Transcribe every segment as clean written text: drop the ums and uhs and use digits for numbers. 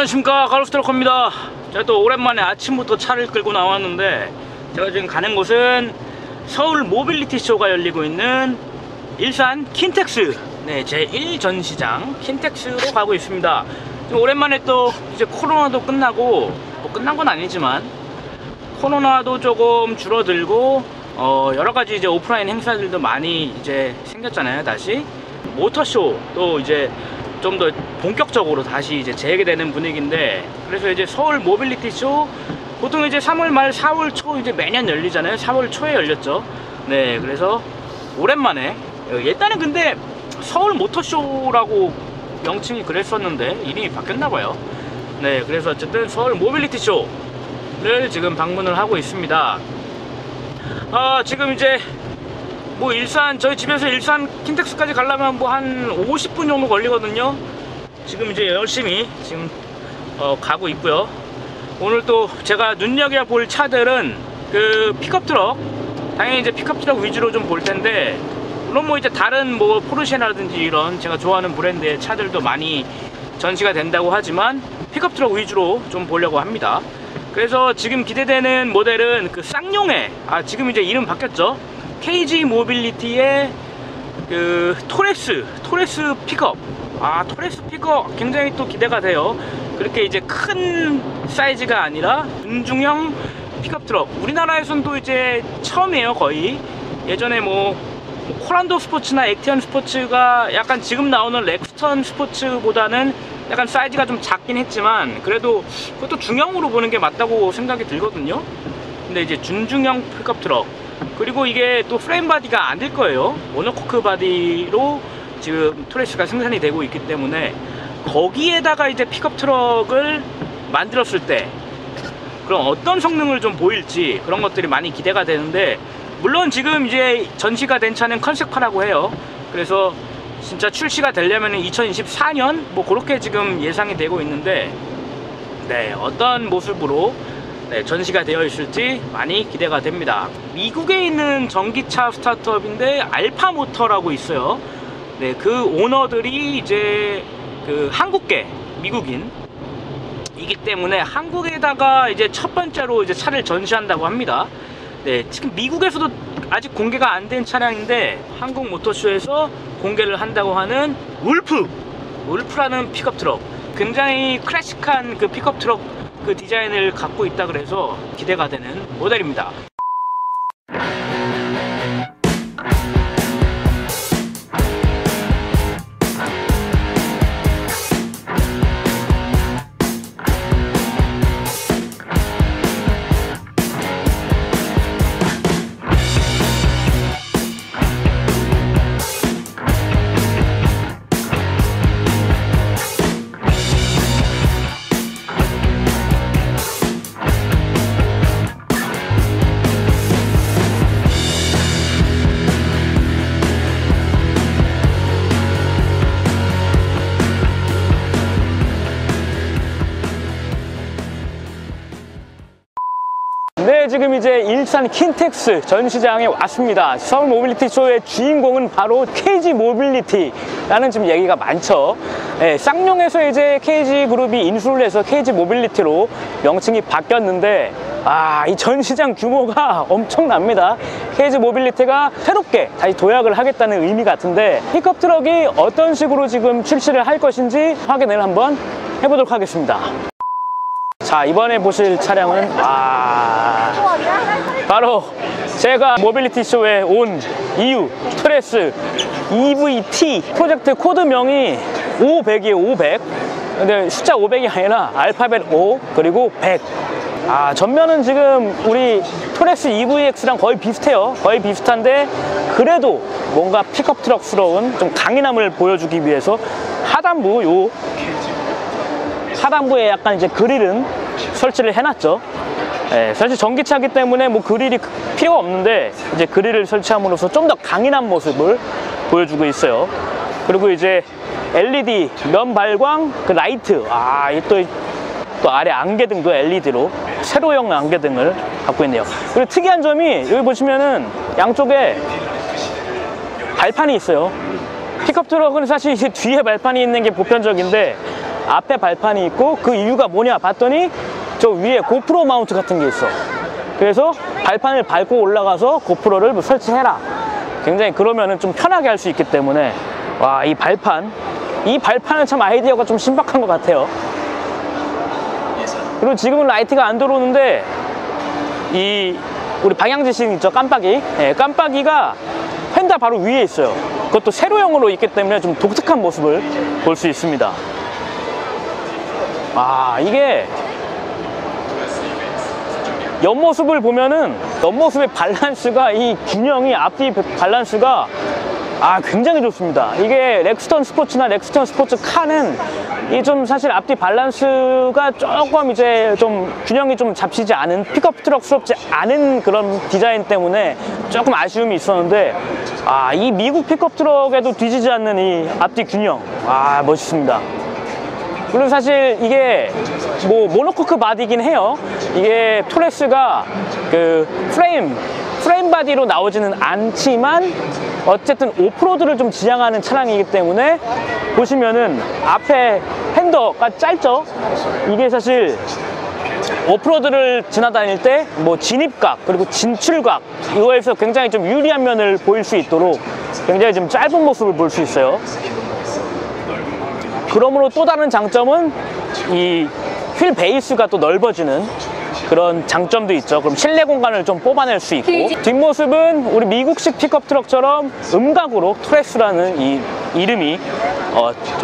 안녕하십니까, 카로스트럭커입니다. 제가 또 오랜만에 아침부터 차를 끌고 나왔는데, 제가 지금 가는 곳은 서울 모빌리티 쇼가 열리고 있는 일산 킨텍스 제1전시장 킨텍스로 가고 있습니다. 오랜만에 또 이제 코로나도 끝나고, 뭐 끝난 건 아니지만 코로나도 조금 줄어들고 여러가지 이제 오프라인 행사들도 많이 이제 생겼잖아요. 다시 모터쇼도 이제 좀 더 본격적으로 다시 이제 재개되는 분위기인데, 그래서 이제 서울 모빌리티 쇼 보통 이제 3월 말 4월 초 이제 매년 열리잖아요. 4월 초에 열렸죠. 네, 그래서 오랜만에 일단은 근데 서울 모터쇼라고 명칭이 그랬었는데 이름이 바뀌었나봐요. 네, 그래서 어쨌든 서울 모빌리티 쇼를 지금 방문을 하고 있습니다. 지금 이제 뭐 일산, 저희 집에서 일산 킨텍스까지 가려면 뭐 한 50분 정도 걸리거든요. 지금 이제 열심히 지금 가고 있고요. 오늘 또 제가 눈여겨볼 차들은 그 픽업 트럭, 당연히 이제 픽업 트럭 위주로 좀 볼 텐데, 물론 뭐 이제 다른 뭐 포르쉐라든지 이런 제가 좋아하는 브랜드의 차들도 많이 전시가 된다고 하지만 픽업 트럭 위주로 좀 보려고 합니다. 그래서 지금 기대되는 모델은 그 쌍용의, 지금 이제 이름 바뀌었죠. KG 모빌리티의 그 토레스 픽업. 토레스 픽업 굉장히 또 기대가 돼요. 그렇게 이제 큰 사이즈가 아니라 준중형 픽업 트럭. 우리나라에선 또 이제 처음이에요, 거의. 예전에 뭐 코란도 스포츠나 액티언 스포츠가 약간 지금 나오는 렉스턴 스포츠보다는 약간 사이즈가 좀 작긴 했지만, 그래도 그것도 중형으로 보는 게 맞다고 생각이 들거든요. 근데 이제 준중형 픽업 트럭, 그리고 이게 또 프레임 바디가 아닐 거예요. 모노코크 바디로 지금 토레스가 생산이 되고 있기 때문에, 거기에다가 이제 픽업 트럭을 만들었을 때 그럼 어떤 성능을 좀 보일지, 그런 것들이 많이 기대가 되는데, 물론 지금 이제 전시가 된 차는 컨셉카라고 해요. 그래서 진짜 출시가 되려면 2024년 뭐 그렇게 지금 예상이 되고 있는데, 네, 어떤 모습으로 전시가 되어 있을지 많이 기대가 됩니다. 미국에 있는 전기차 스타트업인데 알파모터라고 있어요. 네, 그 오너들이 이제 그 한국계 미국인이기 때문에 한국에다가 이제 첫 번째로 이제 차를 전시한다고 합니다. 네, 지금 미국에서도 아직 공개가 안 된 차량인데 한국 모터쇼에서 공개를 한다고 하는 울프라는 픽업 트럭, 굉장히 클래식한 그 픽업 트럭 그 디자인을 갖고 있다 그래서 기대가 되는 모델입니다. 네, 지금 이제 일산 킨텍스 전시장에 왔습니다. 서울 모빌리티 쇼의 주인공은 바로 KG 모빌리티라는 지금 얘기가 많죠. 네, 쌍용에서 이제 KG 그룹이 인수를 해서 KG 모빌리티로 명칭이 바뀌었는데, 이 전시장 규모가 엄청납니다. KG 모빌리티가 새롭게 다시 도약을 하겠다는 의미 같은데, 픽업 트럭이 어떤 식으로 지금 출시를 할 것인지 확인을 한번 해보도록 하겠습니다. 자, 이번에 보실 차량은 바로 제가 모빌리티 쇼에 온 이유, 토레스 EVT 프로젝트 코드명이 500이에요. 500. 근데 숫자 500이 아니라 알파벳 5 그리고 100. 전면은 지금 우리 토레스 EVX랑 거의 비슷해요. 거의 비슷한데, 그래도 뭔가 픽업 트럭스러운 좀 강인함을 보여주기 위해서 하단부에 약간 이제 그릴은 설치를 해놨죠. 네, 사실 전기차기 때문에 뭐 그릴이 필요가 없는데, 이제 그릴을 설치함으로써 좀 더 강인한 모습을 보여주고 있어요. 그리고 이제 LED 면발광 그 라이트, 또 아래 안개등도 LED로 세로형 안개등을 갖고 있네요. 그리고 특이한 점이, 여기 보시면은 양쪽에 발판이 있어요. 픽업 트럭은 사실 이제 뒤에 발판이 있는 게 보편적인데, 앞에 발판이 있고, 그 이유가 뭐냐 봤더니 저 위에 고프로 마운트 같은 게 있어. 그래서 발판을 밟고 올라가서 고프로를 뭐 설치해라. 굉장히 그러면은 좀 편하게 할 수 있기 때문에, 와, 이 발판은 참 아이디어가 좀 신박한 것 같아요. 그리고 지금은 라이트가 안 들어오는데, 우리 방향지시 있죠, 깜빡이. 네, 깜빡이가 휀다 바로 위에 있어요. 그것도 세로형으로 있기 때문에 좀 독특한 모습을 볼 수 있습니다. 이게 옆모습을 보면은 옆모습의 밸런스가, 이 균형이, 앞뒤 밸런스가 굉장히 좋습니다. 이게 렉스턴 스포츠나 렉스턴 스포츠 카는 이 좀 사실 앞뒤 밸런스가 조금 이제 좀 균형이 좀 잡히지 않은, 픽업 트럭스럽지 않은 그런 디자인 때문에 조금 아쉬움이 있었는데, 이 미국 픽업 트럭에도 뒤지지 않는 이 앞뒤 균형, 멋있습니다. 그리고 사실 이게 뭐 모노코크 바디긴 해요. 이게 토레스가 그 프레임 바디로 나오지는 않지만 어쨌든 오프로드를 좀 지향하는 차량이기 때문에, 보시면은 앞에 핸더가 짧죠. 이게 사실 오프로드를 지나다닐 때 뭐 진입각 그리고 진출각, 이거에서 굉장히 좀 유리한 면을 보일 수 있도록 굉장히 좀 짧은 모습을 볼 수 있어요. 그러므로 또 다른 장점은 이 휠 베이스가 또 넓어지는 그런 장점도 있죠. 그럼 실내 공간을 좀 뽑아낼 수 있고, 뒷모습은 우리 미국식 픽업 트럭처럼 음각으로 토레스라는 이 이름이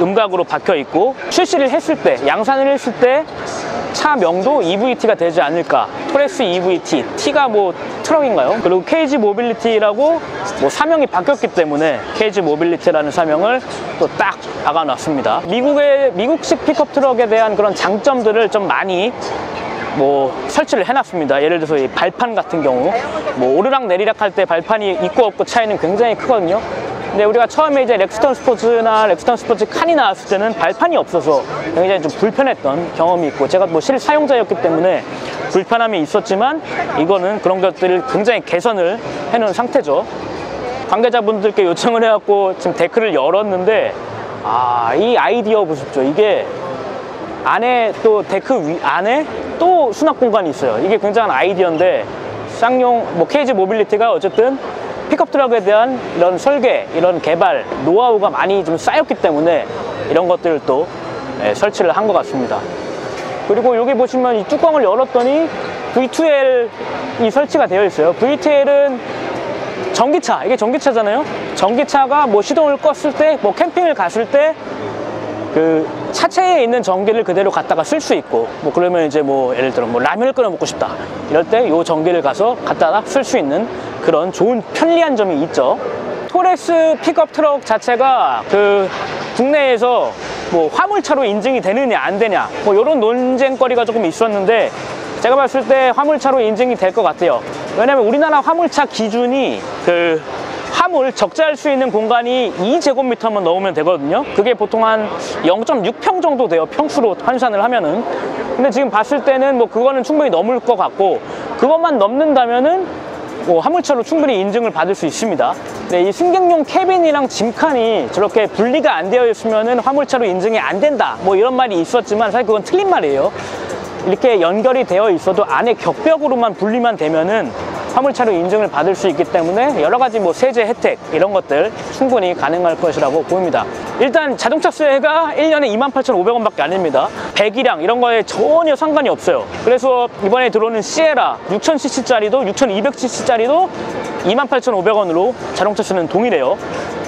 음각으로 박혀 있고, 출시를 했을 때, 양산을 했을 때 차명도 EVT가 되지 않을까. 토레스 EVT, T가 뭐 트럭인가요? 그리고 KG 모빌리티라고 뭐 사명이 바뀌었기 때문에 KG 모빌리티라는 사명을 또 딱 박아놨습니다. 미국식 픽업 트럭에 대한 그런 장점들을 좀 많이 뭐 설치를 해놨습니다. 예를 들어서 이 발판 같은 경우, 뭐 오르락 내리락 할 때 발판이 있고 없고 차이는 굉장히 크거든요. 근데 우리가 처음에 이제 렉스턴 스포츠나 렉스턴 스포츠 칸이 나왔을 때는 발판이 없어서 굉장히 좀 불편했던 경험이 있고, 제가 뭐 실사용자였기 때문에 불편함이 있었지만, 이거는 그런 것들을 굉장히 개선을 해놓은 상태죠. 관계자분들께 요청을 해갖고 지금 데크를 열었는데, 이 아이디어 보십시오. 이게 안에 또 데크 안에 또 수납 공간이 있어요. 이게 굉장한 아이디어인데, 쌍용 뭐 KG 모빌리티가 어쨌든 픽업 트럭에 대한 이런 설계, 이런 개발 노하우가 많이 좀 쌓였기 때문에 이런 것들을 또 설치를 한 것 같습니다. 그리고 여기 보시면 이 뚜껑을 열었더니 V2L이 설치가 되어 있어요. V2L은 전기차, 이게 전기차잖아요. 전기차가 뭐 시동을 껐을 때, 뭐 캠핑을 갔을 때 그 차체에 있는 전기를 그대로 갖다가 쓸 수 있고, 뭐 그러면 이제 뭐 예를 들어 뭐 라면을 끓여 먹고 싶다 이럴 때 요 전기를 가서 갖다가 쓸 수 있는 그런 좋은 편리한 점이 있죠. 토레스 픽업 트럭 자체가 그 국내에서 뭐 화물차로 인증이 되느냐 안 되냐, 뭐 이런 논쟁거리가 조금 있었는데, 제가 봤을 때 화물차로 인증이 될 것 같아요. 왜냐면 우리나라 화물차 기준이 그 화물 적재할 수 있는 공간이 2제곱미터만 넣으면 되거든요. 그게 보통 한 0.6평 정도 돼요, 평수로 환산을 하면은. 근데 지금 봤을 때는 뭐 그거는 충분히 넘을 것 같고, 그것만 넘는다면은 뭐 화물차로 충분히 인증을 받을 수 있습니다. 네, 이 승객용 캐빈이랑 짐칸이 저렇게 분리가 안 되어 있으면은 화물차로 인증이 안 된다, 뭐 이런 말이 있었지만 사실 그건 틀린 말이에요. 이렇게 연결이 되어 있어도 안에 격벽으로만 분리만 되면은 화물차로 인증을 받을 수 있기 때문에 여러 가지 뭐 세제 혜택 이런 것들 충분히 가능할 것이라고 보입니다. 일단 자동차세가 1년에 28,500원밖에 안 됩니다. 배기량 이런 거에 전혀 상관이 없어요. 그래서 이번에 들어오는 시에라 6000cc짜리도 6200cc짜리도 28,500원으로 자동차세는 동일해요.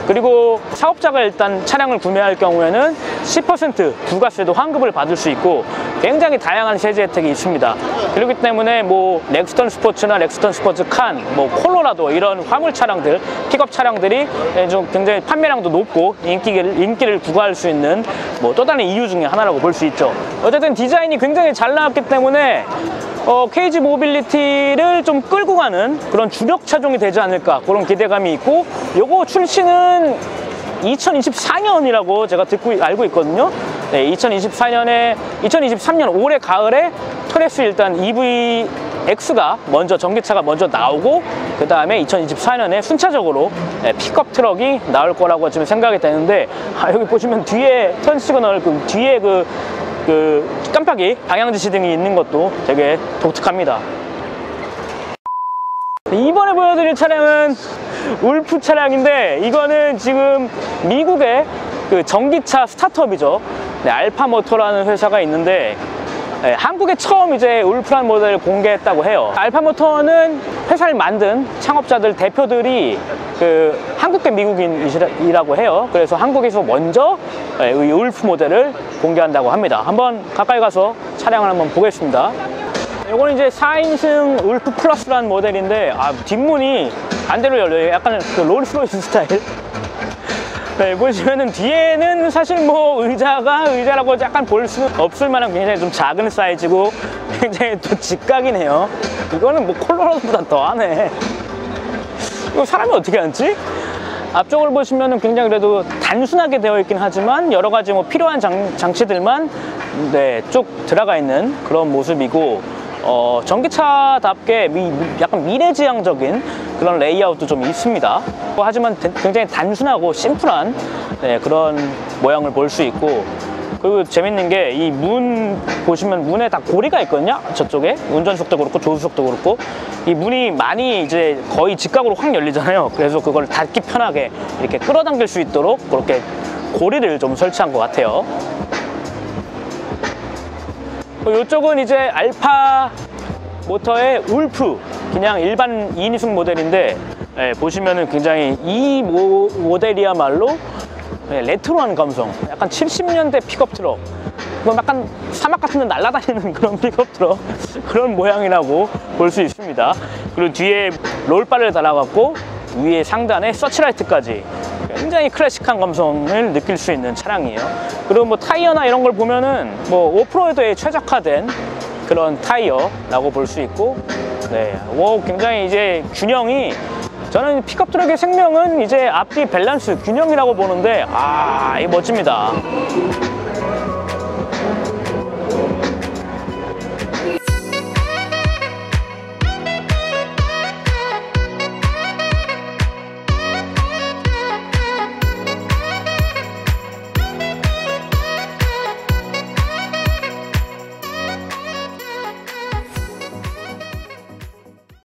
그리고 사업자가 일단 차량을 구매할 경우에는 10% 부가세도 환급을 받을 수 있고, 굉장히 다양한 세제 혜택이 있습니다. 그렇기 때문에 뭐 렉스턴 스포츠나 렉스턴 스포츠 칸, 뭐 콜로라도 이런 화물 차량들, 픽업 차량들이 좀 굉장히 판매량도 높고 인기를 구가할 수 있는 뭐 또 다른 이유 중에 하나라고 볼 수 있죠. 어쨌든 디자인이 굉장히 잘 나왔기 때문에 KG 모빌리티를 좀 끌고 가는 그런 주력 차종이 되지 않을까, 그런 기대감이 있고, 요거 출시는 2024년이라고 제가 알고 있거든요. 네, 2023년 올해 가을에 토레스 일단 EVX가 먼저, 전기차가 먼저 나오고, 그 다음에 2024년에 순차적으로 픽업 트럭이 나올 거라고 지금 생각이 되는데, 여기 보시면 뒤에 턴 시그널, 뒤에 깜빡이 방향 지시등이 있는 것도 되게 독특합니다. 이번에 보여드릴 차량은 울프 차량인데, 이거는 지금 미국의 전기차 스타트업이죠. 알파모터라는 회사가 있는데, 한국에 처음 이제 울프라는 모델을 공개했다고 해요. 알파모터는 회사를 만든 창업자들 대표들이 한국계 미국인이라고 해요. 그래서 한국에서 먼저 이 울프 모델을 공개한다고 합니다. 한번 가까이 가서 차량을 한번 보겠습니다. 이거는 이제 4인승 울프 플러스라는 모델인데, 뒷문이 반대로 열려요. 약간 롤스로이스 스타일. 네, 보시면은 뒤에는 사실 뭐 의자라고 약간 볼 수 없을 만한 굉장히 좀 작은 사이즈고, 굉장히 또 직각이네요. 이거는 뭐 콜로라도보다 더하네. 이거 사람이 어떻게 앉지? 앞쪽을 보시면은 굉장히 그래도 단순하게 되어 있긴 하지만 여러 가지 뭐 필요한 장치들만 쭉 들어가 있는 그런 모습이고, 전기차답게 약간 미래지향적인 그런 레이아웃도 좀 있습니다. 하지만 굉장히 단순하고 심플한 그런 모양을 볼 수 있고, 그리고 재밌는 게 이 문 보시면 문에 다 고리가 있거든요. 저쪽에 운전석도 그렇고 조수석도 그렇고, 이 문이 많이 이제 거의 직각으로 확 열리잖아요. 그래서 그걸 닫기 편하게 이렇게 끌어당길 수 있도록 그렇게 고리를 좀 설치한 것 같아요. 이쪽은 이제 알파 모터의 울프, 그냥 일반 2인승 모델인데, 보시면은 굉장히 이 모델이야말로 레트로한 감성, 약간 70년대 픽업 트럭, 약간 사막 같은 데 날아다니는 그런 픽업 트럭, 그런 모양이라고 볼 수 있습니다. 그리고 뒤에 롤바를 달아갖고 위에 상단에 서치라이트까지 굉장히 클래식한 감성을 느낄 수 있는 차량이에요. 그리고 뭐 타이어나 이런 걸 보면은 뭐 오프로드에 최적화된 그런 타이어라고 볼 수 있고, 굉장히 이제 균형이, 저는 픽업 트럭의 생명은 이제 앞뒤 밸런스 균형이라고 보는데, 이거 멋집니다.